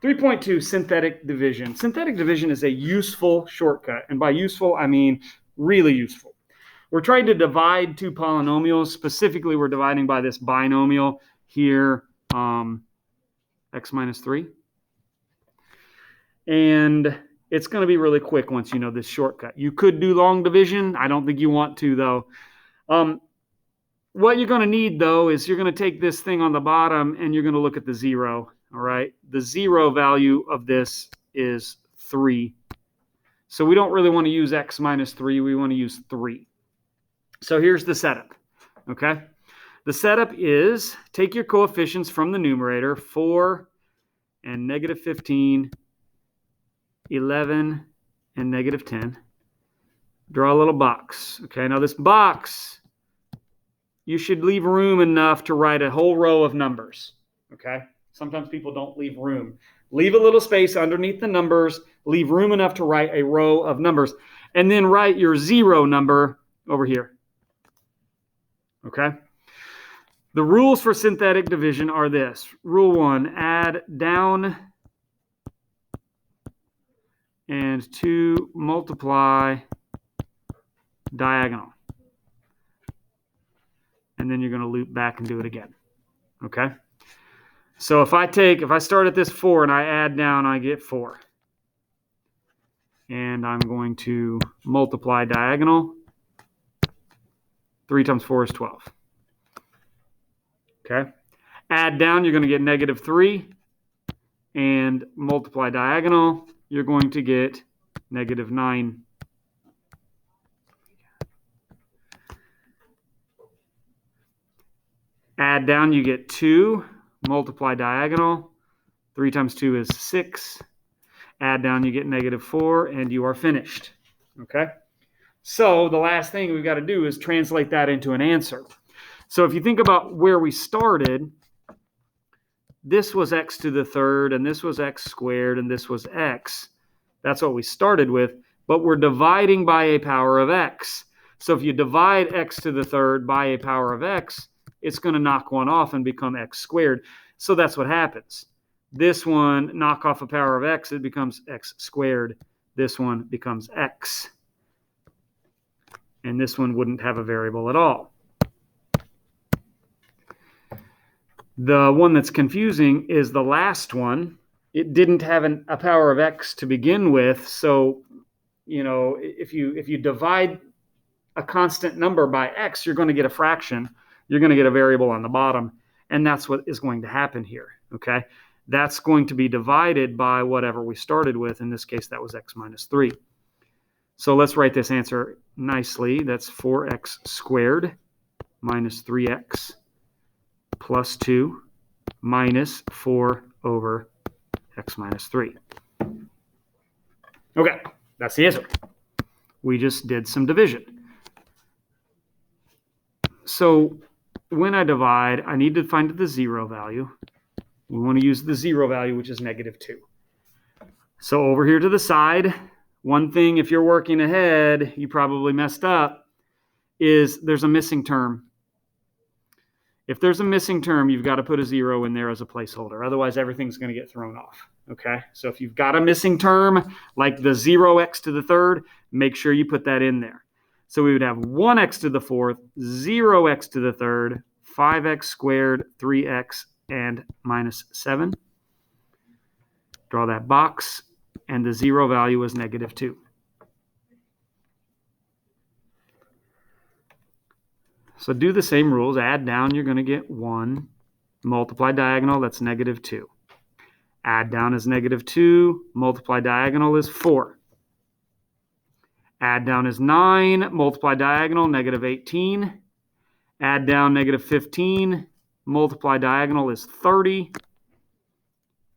3.2, synthetic division. Synthetic division is a useful shortcut. And by useful, I mean really useful. We're trying to divide two polynomials. Specifically, we're dividing by this binomial here, x minus 3. And it's going to be really quick once you know this shortcut. You could do long division. I don't think you want to, though. What you're going to need, though, is you're going to take this thing on the bottom and you're going to look at the 0. All right. The 0 value of this is 3. So we don't really want to use x minus 3. We want to use 3. So here's the setup. Okay. The setup is take your coefficients from the numerator, 4 and negative 15, 11 and negative 10. Draw a little box. Okay. Now this box, you should leave room enough to write a whole row of numbers. Okay. Sometimes people don't leave room. Leave a little space underneath the numbers. Leave room enough to write a row of numbers. And then write your 0 number over here. Okay? The rules for synthetic division are this. Rule 1, add down. And 2, multiply diagonal. And then you're going to loop back and do it again. Okay? So if I start at this 4 and I add down, I get 4. And I'm going to multiply diagonal. 3 times 4 is 12. Okay. Add down, you're going to get negative 3. And multiply diagonal, you're going to get negative 9. Add down, you get 2. Multiply diagonal. 3 times 2 is 6. Add down, you get negative 4, and you are finished. Okay? So the last thing we've got to do is translate that into an answer. So if you think about where we started, this was x to the third, and this was x squared, and this was x. That's what we started with, but we're dividing by a power of x. So if you divide x to the third by a power of x, it's going to knock one off and become x squared. So that's what happens. This one, knock off a power of x, it becomes x squared. This one becomes x. And this one wouldn't have a variable at all. The one that's confusing is the last one. It didn't have a power of x to begin with. So, you know, if you divide a constant number by x, you're going to get a fraction. You're going to get a variable on the bottom, and that's what is going to happen here, okay? That's going to be divided by whatever we started with. In this case, that was x minus 3. So let's write this answer nicely. That's 4x squared minus 3x plus 2 minus 4 over x minus 3. Okay, that's the answer. We just did some division. So when I divide, I need to find the 0 value. We want to use the 0 value, which is negative 2. So over here to the side, one thing, if you're working ahead, you probably messed up, is there's a missing term. If there's a missing term, you've got to put a 0 in there as a placeholder. Otherwise, everything's going to get thrown off. Okay? So if you've got a missing term, like the 0x to the third, make sure you put that in there. So we would have 1x to the fourth, 0x to the third, 5x squared, 3x, and minus 7. Draw that box, and the 0 value is negative 2. So do the same rules. Add down, you're going to get 1. Multiply diagonal, that's negative 2. Add down is negative 2. Multiply diagonal is 4. Add down is 9. Multiply diagonal, negative 18. Add down, negative 15. Multiply diagonal is 30.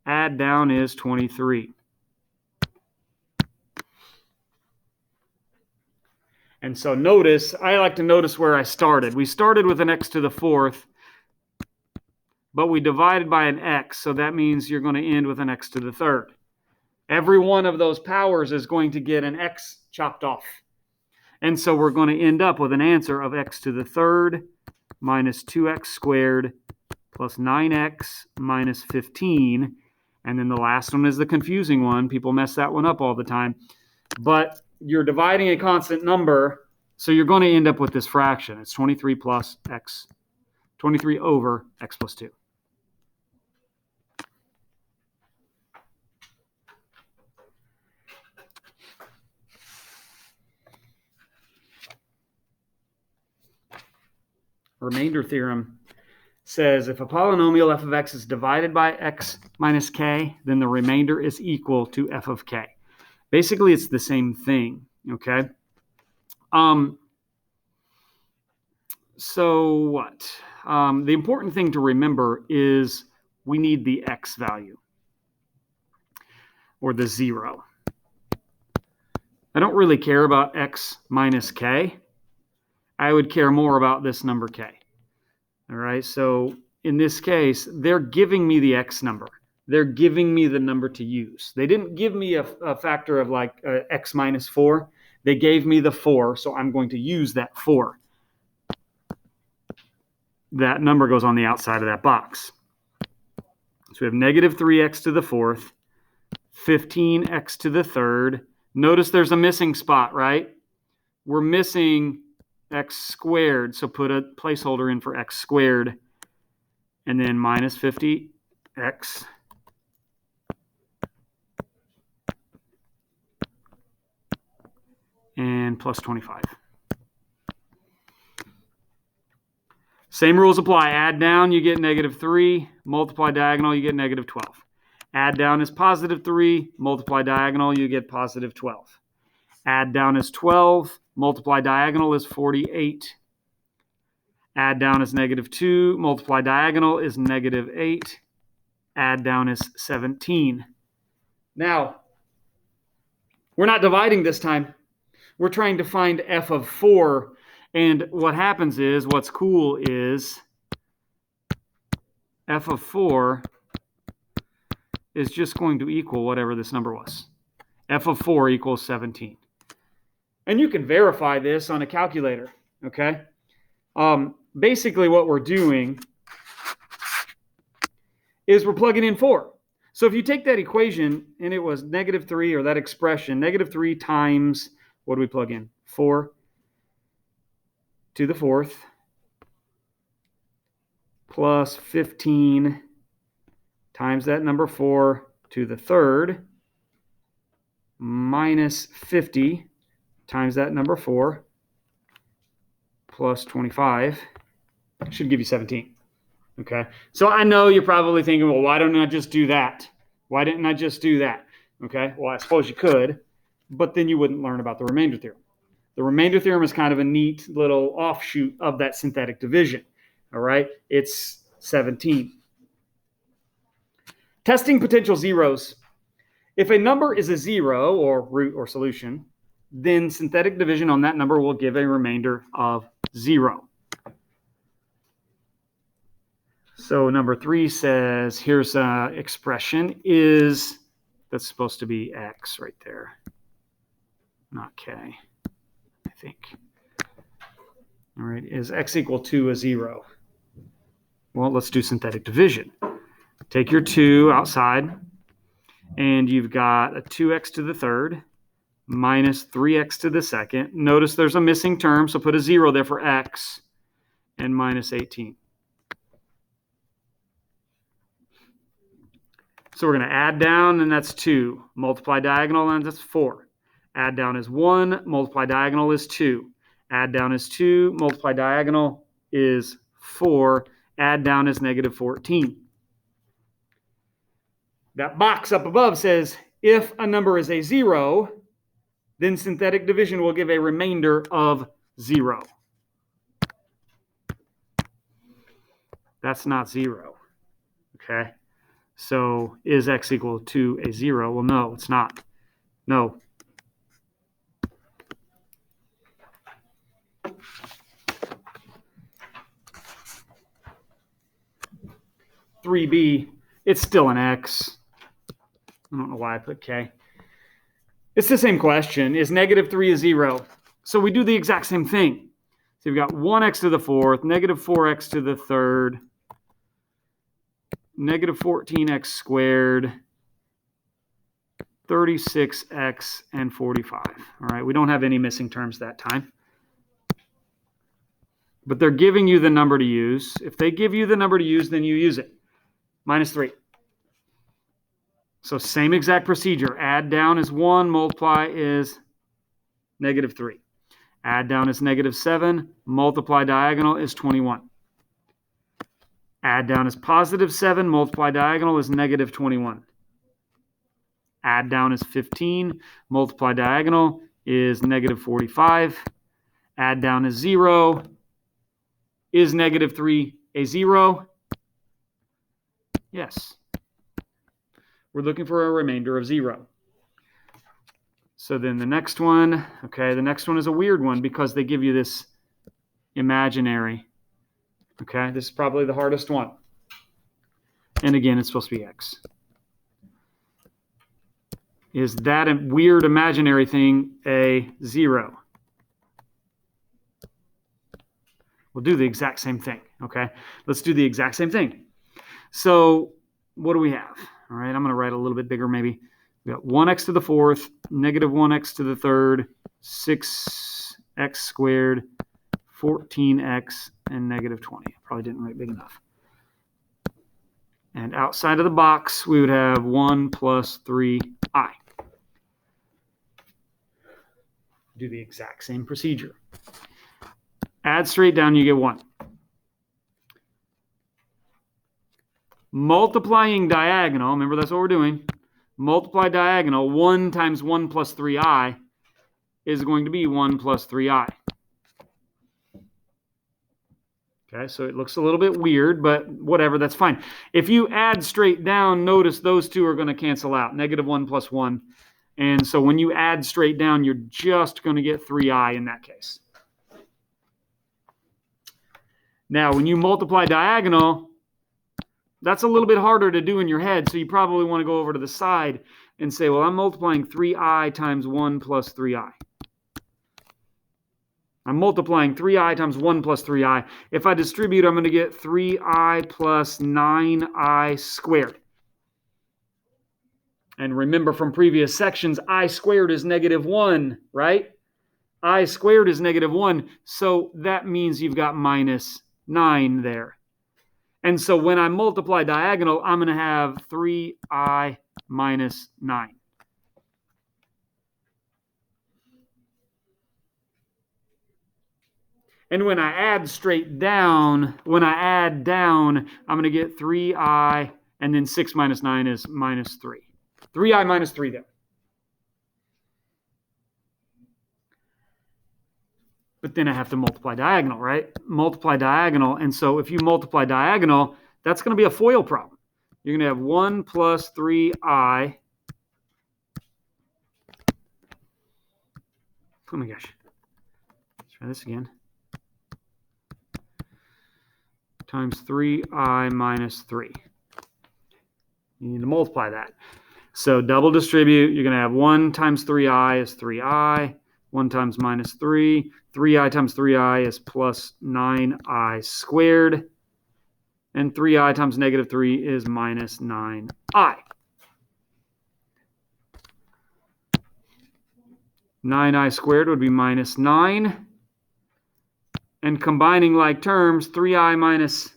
Add down is 23. And so notice, I like to notice where I started. We started with an x to the fourth, but we divided by an x, so that means you're going to end with an x to the third. Every one of those powers is going to get an x chopped off. And so we're going to end up with an answer of x to the third minus 2x squared plus 9x minus 15. And then the last one is the confusing one. People mess that one up all the time. But you're dividing a constant number, so you're going to end up with this fraction. It's 23 plus x, 23 over x plus 2. Remainder theorem says if a polynomial f of x is divided by x minus k, then the remainder is equal to f of k. Basically, it's the same thing, okay? So what? The important thing to remember is we need the x value, or the 0. I don't really care about x minus k. I would care more about this number k. All right, so in this case, they're giving me the x number. They're giving me the number to use. They didn't give me a factor of like x minus 4. They gave me the 4, so I'm going to use that 4. That number goes on the outside of that box. So we have negative 3x to the 4th, 15x to the 3rd. Notice there's a missing spot, right? We're missing x squared, so put a placeholder in for x squared, and then minus 50x and plus 25. Same rules apply. Add down, you get negative 3. Multiply diagonal, you get negative 12. Add down is positive 3. Multiply diagonal, you get positive 12. Add down is 12. Multiply diagonal is 48. Add down is negative 2. Multiply diagonal is negative 8. Add down is 17. Now, we're not dividing this time. We're trying to find f of 4. And what happens is, what's cool is f of 4 is just going to equal whatever this number was. F of 4 equals 17. And you can verify this on a calculator, okay? Basically what we're doing is we're plugging in 4. So if you take that equation and it was negative 3, or that expression, negative 3 times, what do we plug in? 4 to the 4th plus 15 times that number 4 to the 3rd minus 50 times that number 4 plus 25 should give you 17. Okay, so I know you're probably thinking, well, why don't I just do that? Why didn't I just do that? Okay, well, I suppose you could, but then you wouldn't learn about the remainder theorem. The remainder theorem is kind of a neat little offshoot of that synthetic division. All right, it's 17. Testing potential zeros. If a number is a 0, or root or solution, then synthetic division on that number will give a remainder of 0. So number 3 says, here's an expression, is, that's supposed to be x right there, not k, I think. All right, is x equal to a 0? Well, let's do synthetic division. Take your 2 outside, and you've got a 2x to the 3rd minus 3x to the 2nd. Notice there's a missing term, so put a 0 there for x, and minus 18. So we're going to add down, and that's 2. Multiply diagonal, and that's 4. Add down is 1. Multiply diagonal is 2. Add down is 2. Multiply diagonal is 4. Add down is negative 14. That box up above says, if a number is a 0, then synthetic division will give a remainder of 0. That's not 0. Okay? So is x equal to a 0? Well, no, it's not. No. (3b), it's still an x. I don't know why I put k. It's the same question. Is negative 3 a 0? So we do the exact same thing. So you've got 1x to the 4th, negative 4x to the 3rd, negative 14x squared, 36x, and 45. All right, we don't have any missing terms that time. But they're giving you the number to use. If they give you the number to use, then you use it. Minus 3. So same exact procedure. Add down is 1, multiply is negative 3. Add down is negative 7, multiply diagonal is 21. Add down is positive 7, multiply diagonal is negative 21. Add down is 15, multiply diagonal is negative 45. Add down is 0. Is negative 3 a 0? Yes. We're looking for a remainder of 0. So then the next one, okay, the next one is a weird one because they give you this imaginary. Okay, this is probably the hardest one. And again, it's supposed to be x. Is that a weird imaginary thing a 0? We'll do the exact same thing, okay? Let's do the exact same thing. So what do we have? All right, I'm going to write a little bit bigger maybe. We got 1x to the 4th, negative 1x to the 3rd, 6x squared, 14x, and negative 20. Probably didn't write big enough. And outside of the box, we would have 1 plus 3i. Do the exact same procedure. Add straight down, you get 1. Multiplying diagonal, remember that's what we're doing. Multiply diagonal, 1 times 1 plus 3i is going to be 1 plus 3i. Okay, so it looks a little bit weird, but whatever, that's fine. If you add straight down, notice those two are going to cancel out. Negative 1 plus 1. And so when you add straight down, you're just going to get 3i in that case. Now, when you multiply diagonal, that's a little bit harder to do in your head, so you probably want to go over to the side and say, well, I'm multiplying 3i times 1 plus 3i. I'm multiplying 3i times 1 plus 3i. If I distribute, I'm going to get 3i plus 9i squared. And remember from previous sections, I squared is negative 1, right? I squared is negative 1, so that means you've got minus 9 there. And so when I multiply diagonal, I'm going to have 3i minus 9. And when I add straight down, I'm going to get 3i, and then 6 minus 9 is minus 3. 3i minus 3 there. But then I have to multiply diagonal, right? Multiply diagonal. And so if you multiply diagonal, that's going to be a FOIL problem. You're going to have 1 plus 3i. Oh my gosh. Let's try this again. Times 3i minus 3. You need to multiply that. So double distribute. You're going to have 1 times 3i is 3i. 1 times minus 3. 3i times 3i is plus 9i squared. And 3i times negative 3 is minus 9i. 9i squared would be minus 9. And combining like terms, 3i minus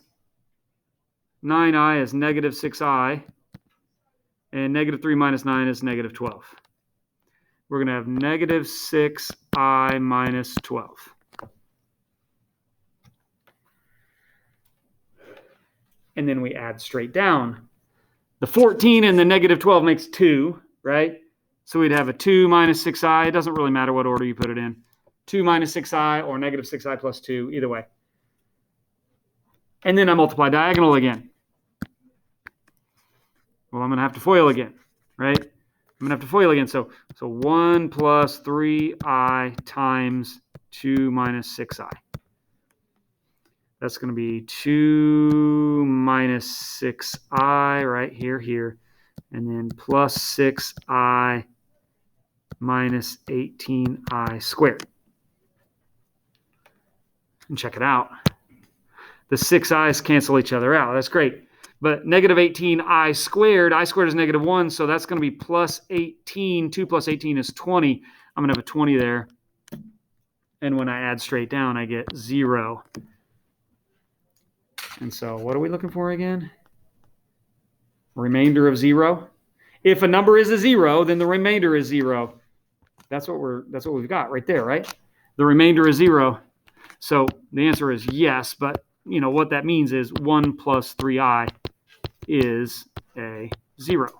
9i is negative 6i. And negative 3 minus 9 is negative 12. We're going to have negative 6i minus 12. And then we add straight down. The 14 and the negative 12 makes 2, right? So we'd have a 2 minus 6i. It doesn't really matter what order you put it in. 2 minus 6i or negative 6i plus 2, either way. And then I multiply diagonal again. Well, I'm going to have to FOIL again, right? I'm going to have to FOIL again. So 1 plus 3i times 2 minus 6i. That's going to be 2 minus 6i right here. And then plus 6i minus 18i squared. And check it out. The 6i's cancel each other out. That's great. But negative 18i squared is negative 1, so that's going to be plus 18. 2 plus 18 is 20. I'm going to have a 20 there. And when I add straight down, I get 0. And so what are we looking for again? Remainder of 0. If a number is a 0, then the remainder is 0. That's what we've got right there, right? The remainder is 0. So the answer is yes, but what that means is 1 plus 3i is a 0.